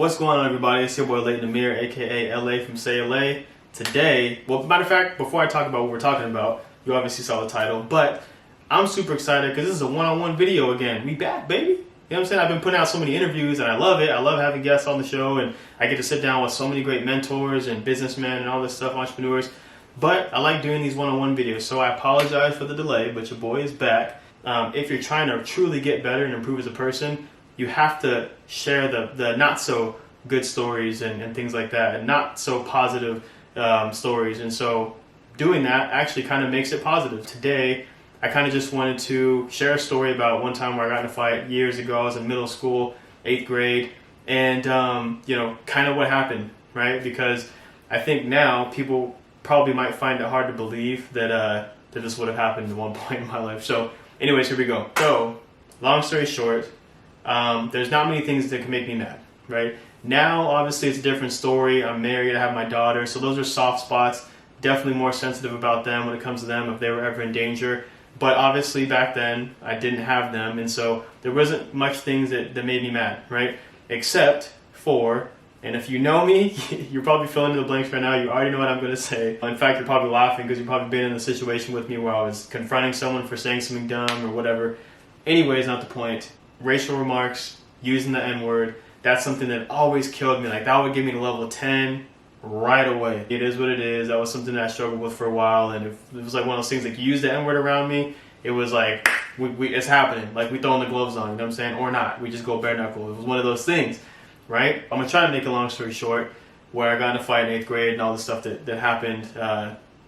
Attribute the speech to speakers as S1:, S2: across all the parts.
S1: What's going on, everybody? It's your boy Lheighton, aka LA from Say LA. Today, well, matter of fact, before I talk about what we're talking about, you obviously saw the title, but I'm super excited because this is a one-on-one video again. We back, baby. You know what I'm saying? I've been putting out so many interviews and I love it. I love having guests on the show and I get to sit down with so many great mentors and businessmen and all this stuff, entrepreneurs. But I like doing these one-on-one videos, so I apologize for the delay, but your boy is back. If you're trying to truly get better and improve as a person, you have to share the not so good stories and things like that, and not so positive stories. And so doing that actually kind of makes it positive. Today, I kind of just wanted to share a story about one time where I got in a fight years ago. I was in middle school, 8th grade, and kind of what happened, right? Because I think now people probably might find it hard to believe that this would have happened at one point in my life. So anyways, here we go. So long story short, there's not many things that can make me mad, right? Now, obviously, it's a different story. I'm married, I have my daughter, so those are soft spots. Definitely more sensitive about them when it comes to them if they were ever in danger. But obviously, back then, I didn't have them, and so there wasn't much things that made me mad, right? Except for, and if you know me, you're probably filling in the blanks right now. You already know what I'm going to say. In fact, you're probably laughing because you've probably been in a situation with me where I was confronting someone for saying something dumb or whatever. Anyways, not the point. Racial remarks, using the N-word, that's something that always killed me. Like, that would give me to level 10 right away. It is what it is. That was something that I struggled with for a while, and it was like one of those things, like, you use the N-word around me, it was like, it's happening. Like, we throwing the gloves on, you know what I'm saying? Or not. We just go bare knuckle. It was one of those things, right? I'm going to try to make a long story short, where I got in a fight in 8th grade and all the stuff that happened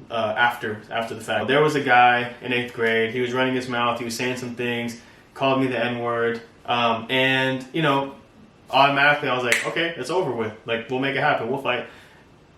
S1: after the fact. There was a guy in 8th grade. He was running his mouth. He was saying some things, called me the N-word, and, automatically I was like, okay, it's over with. Like, we'll make it happen. We'll fight.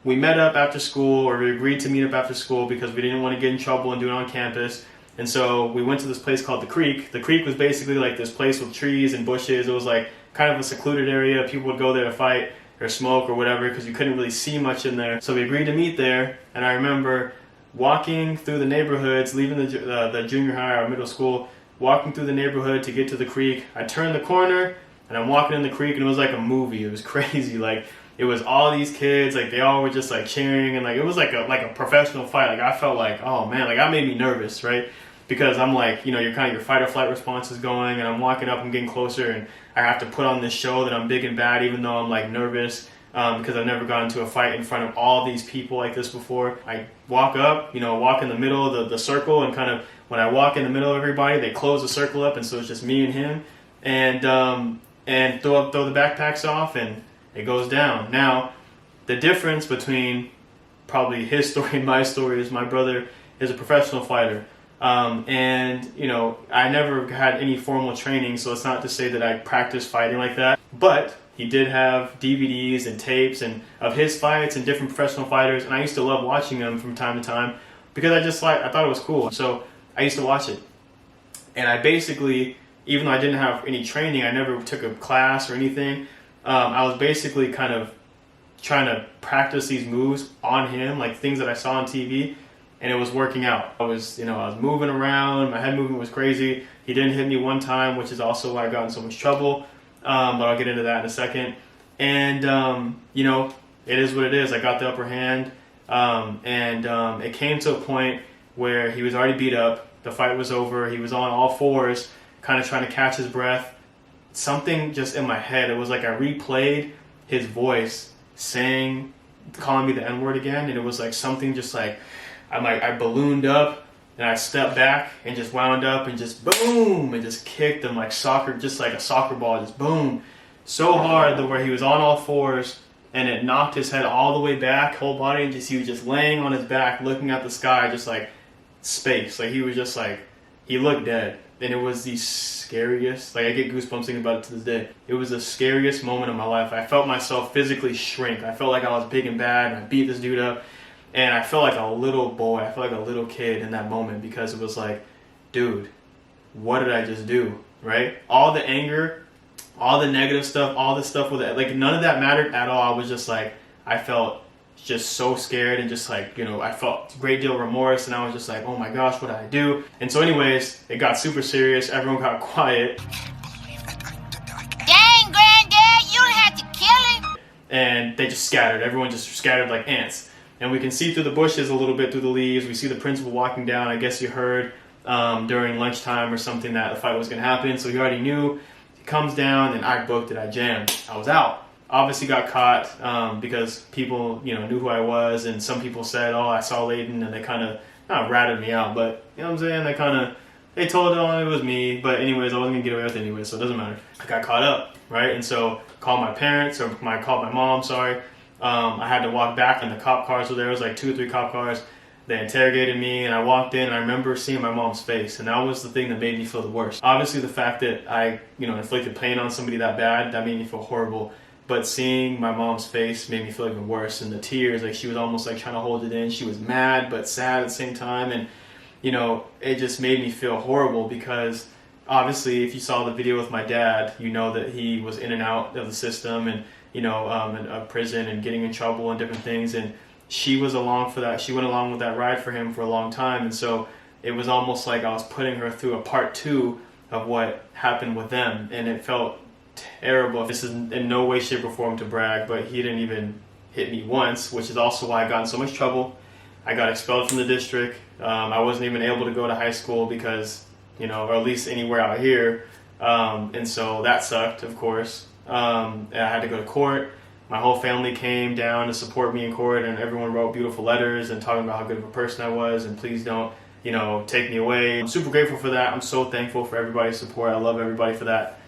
S1: We met up after school, or we agreed to meet up after school because we didn't want to get in trouble and do it on campus. And so we went to this place called the Creek. The Creek was basically like this place with trees and bushes. It was like kind of a secluded area. People would go there to fight or smoke or whatever because you couldn't really see much in there. So we agreed to meet there. And I remember walking through the neighborhoods, leaving the junior high or middle school, walking through the neighborhood to get to the Creek. I turned the corner and I'm walking in the Creek, and it was like a movie. It was crazy. Like, it was all these kids, like, they all were just like cheering, and like, it was like a professional fight. Like, I felt like, oh man, like, that made me nervous, right? Because I'm like, your fight or flight response is going, and I'm walking up, I'm getting closer, and I have to put on this show that I'm big and bad, even though I'm like nervous, because I've never gotten into a fight in front of all these people like this before. I walk up, walk in the middle of the circle, and kind of when I walk in the middle of everybody, they close the circle up, and so it's just me and him, and throw the backpacks off, and it goes down. Now, the difference between probably his story and my story is my brother is a professional fighter. And I never had any formal training, so it's not to say that I practiced fighting like that. But he did have DVDs and tapes and of his fights and different professional fighters, and I used to love watching them from time to time because I thought it was cool. So I used to watch it. And I basically, even though I didn't have any training, I never took a class or anything, I was basically kind of trying to practice these moves on him, like things that I saw on TV, and it was working out. I was moving around, my head movement was crazy. He didn't hit me one time, which is also why I got in so much trouble, but I'll get into that in a second. And, it is what it is. I got the upper hand, and it came to a point where he was already beat up, the fight was over, he was on all fours, kind of trying to catch his breath. Something just in my head, it was like I replayed his voice calling me the N-word again, and it was like something just like, I ballooned up, and I stepped back, and just wound up, and just boom, and just kicked him like soccer, just like a soccer ball, just boom, so hard that where he was on all fours, and it knocked his head all the way back, whole body, and he was just laying on his back, looking at the sky, just like space, like he was just like, he looked dead. And it was the scariest, like I get goosebumps thinking about it to this day. It was the scariest moment of my life. I felt myself physically shrink. I felt like I was big and bad, and I beat this dude up. And I felt like a little boy, I felt like a little kid in that moment, because it was like, dude, what did I just do, right? All the anger, all the negative stuff, all the stuff with it, like none of that mattered at all. I was just like, I felt just so scared, and just like, I felt a great deal of remorse, and I was just like, oh my gosh, what did I do? And so anyways, it got super serious. Everyone got quiet.
S2: Dang, Granddad, you had to kill him.
S1: and they just scattered. Everyone just scattered like ants. And we can see through the bushes a little bit, through the leaves. We see the principal walking down. I guess you heard during lunchtime or something that the fight was going to happen. So he already knew. He comes down, and I booked it. I jammed. I was out. Obviously got caught because people, knew who I was. And some people said, oh, I saw Lheighton. And they kind of, not ratted me out, but, you know what I'm saying? They told it was me. But anyways, I wasn't going to get away with it anyway, so it doesn't matter. I got caught up, right? And so called my parents, or called my mom, sorry. I had to walk back, and the cop cars were there. It was like 2 or 3 cop cars. They interrogated me, and I walked in, and I remember seeing my mom's face, and that was the thing that made me feel the worst. Obviously, the fact that I, inflicted pain on somebody that bad, that made me feel horrible. But seeing my mom's face made me feel even worse, and the tears, like she was almost like trying to hold it in. She was mad but sad at the same time, and it just made me feel horrible because obviously, if you saw the video with my dad, you know that he was in and out of the system, and in prison and getting in trouble and different things, and she was along for that. She went along with that ride for him for a long time, and so it was almost like I was putting her through a part 2 of what happened with them, and it felt terrible. This is in no way, shape, or form to brag, but he didn't even hit me once, which is also why I got in so much trouble. I got expelled from the district. I wasn't even able to go to high school because, or at least anywhere out here, and so that sucked, of course. I had to go to court. My whole family came down to support me in court, and everyone wrote beautiful letters and talking about how good of a person I was, and please don't, take me away. I'm super grateful for that. I'm so thankful for everybody's support. I love everybody for that.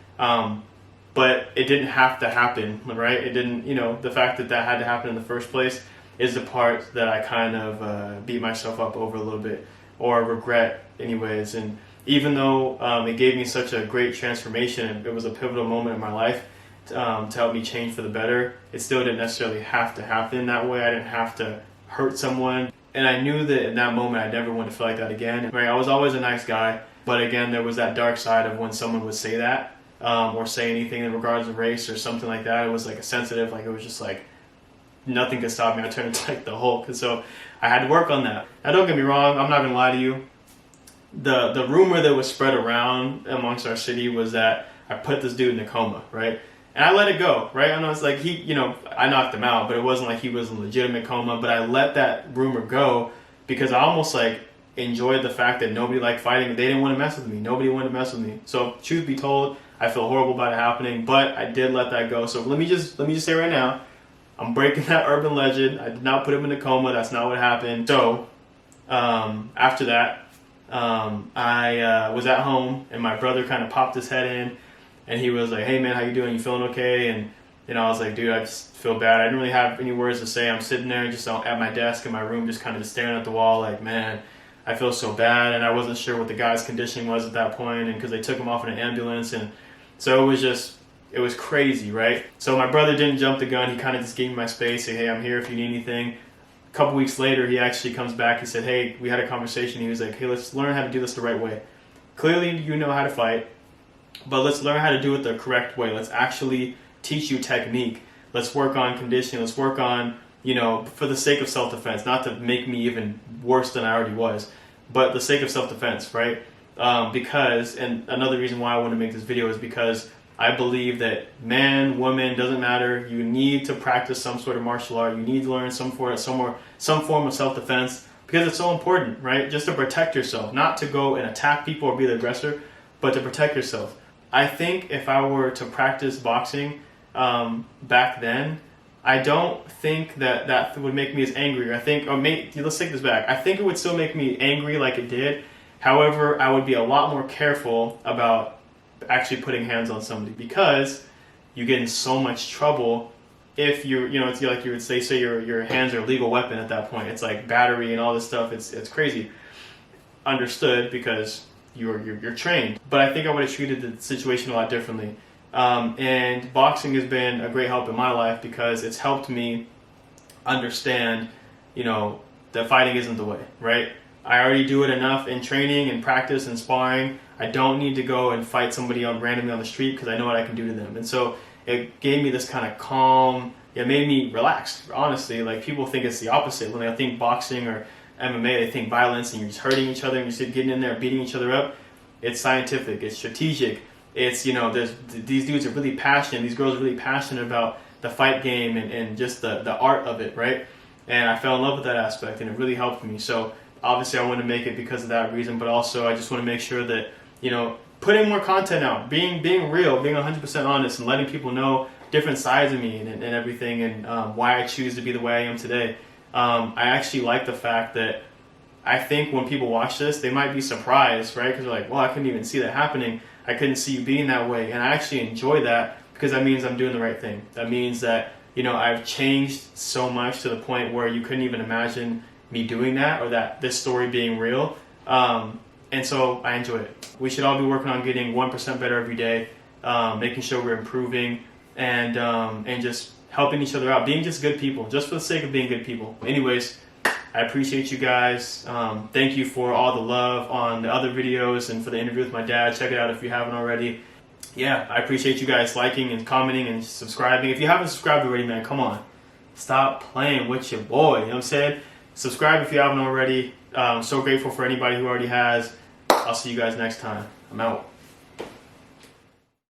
S1: But it didn't have to happen, right? It didn't, the fact that that had to happen in the first place is the part that I kind of beat myself up over a little bit, or regret anyways. And even though it gave me such a great transformation, it was a pivotal moment in my life, to help me change for the better, it still didn't necessarily have to happen that way. I didn't have to hurt someone. And I knew that in that moment, I never wanted to feel like that again. Right? I was always a nice guy, but again, there was that dark side of when someone would say that, or say anything in regards to race or something like that. It was like a sensitive, like it was just like, nothing could stop me. I turned into like the Hulk. And so I had to work on that. Now, don't get me wrong, I'm not going to lie to you. The rumor that was spread around amongst our city was that I put this dude in a coma, right? And I let it go, right? I know it's like I knocked him out, but it wasn't like he was in a legitimate coma. But I let that rumor go because I almost like enjoyed the fact that nobody liked fighting. They didn't want to mess with me. Nobody wanted to mess with me. So truth be told, I feel horrible about it happening, but I did let that go. So let me just say right now, I'm breaking that urban legend. I did not put him in a coma. That's not what happened. So after that, I was at home, and my brother kind of popped his head in. And he was like, hey man, how you doing? You feeling okay? And I was like, dude, I just feel bad. I didn't really have any words to say. I'm sitting there just at my desk in my room, just kind of staring at the wall like, man, I feel so bad. And I wasn't sure what the guy's condition was at that point, and because they took him off in an ambulance. And so it was crazy, right? So my brother didn't jump the gun. He kind of just gave me my space, say, hey, I'm here if you need anything. A couple weeks later, he actually comes back. He said, hey, we had a conversation. He was like, hey, let's learn how to do this the right way. Clearly, you know how to fight. But let's learn how to do it the correct way. Let's actually teach you technique. Let's work on conditioning. Let's work on, for the sake of self-defense, not to make me even worse than I already was, but the sake of self-defense, right? Because, and another reason why I want to make this video is because I believe that man, woman, doesn't matter. You need to practice some sort of martial art. You need to learn some form of self-defense because it's so important, right? Just to protect yourself, not to go and attack people or be the aggressor, but to protect yourself. I think if I were to practice boxing back then, I don't think that would make me as angry. Let's take this back. I think it would still make me angry like it did. However, I would be a lot more careful about actually putting hands on somebody because you get in so much trouble if it's like you would say your hands are a legal weapon at that point. It's like battery and all this stuff. It's crazy. Understood because you're trained. But I think I would have treated the situation a lot differently. And boxing has been a great help in my life because it's helped me understand, that fighting isn't the way, right? I already do it enough in training and practice and sparring. I don't need to go and fight somebody randomly on the street because I know what I can do to them. And so it gave me this kind of calm, it made me relaxed, honestly. Like people think it's the opposite. When they think boxing or MMA, they think violence and you're just hurting each other and you're just getting in there beating each other up. It's scientific, it's strategic, it's these dudes are really passionate, these girls are really passionate about the fight game and just the art of it, right? And I fell in love with that aspect, and it really helped me. So obviously I want to make it because of that reason, but also I just want to make sure that, putting more content out, being real, being 100% honest, and letting people know different sides of me and everything, and why I choose to be the way I am today. I actually like the fact that I think when people watch this, they might be surprised, right? Because they're like, well, I couldn't even see that happening. I couldn't see you being that way. And I actually enjoy that because that means I'm doing the right thing. That means that, I've changed so much to the point where you couldn't even imagine me doing that or that this story being real. And so I enjoy it. We should all be working on getting 1% better every day, making sure we're improving and just helping each other out, being just good people, just for the sake of being good people. Anyways, I appreciate you guys. Thank you for all the love on the other videos and for the interview with my dad. Check it out if you haven't already. Yeah, I appreciate you guys liking and commenting and subscribing. If you haven't subscribed already, man, come on. Stop playing with your boy. You know what I'm saying? Subscribe if you haven't already. I'm so grateful for anybody who already has. I'll see you guys next time. I'm out.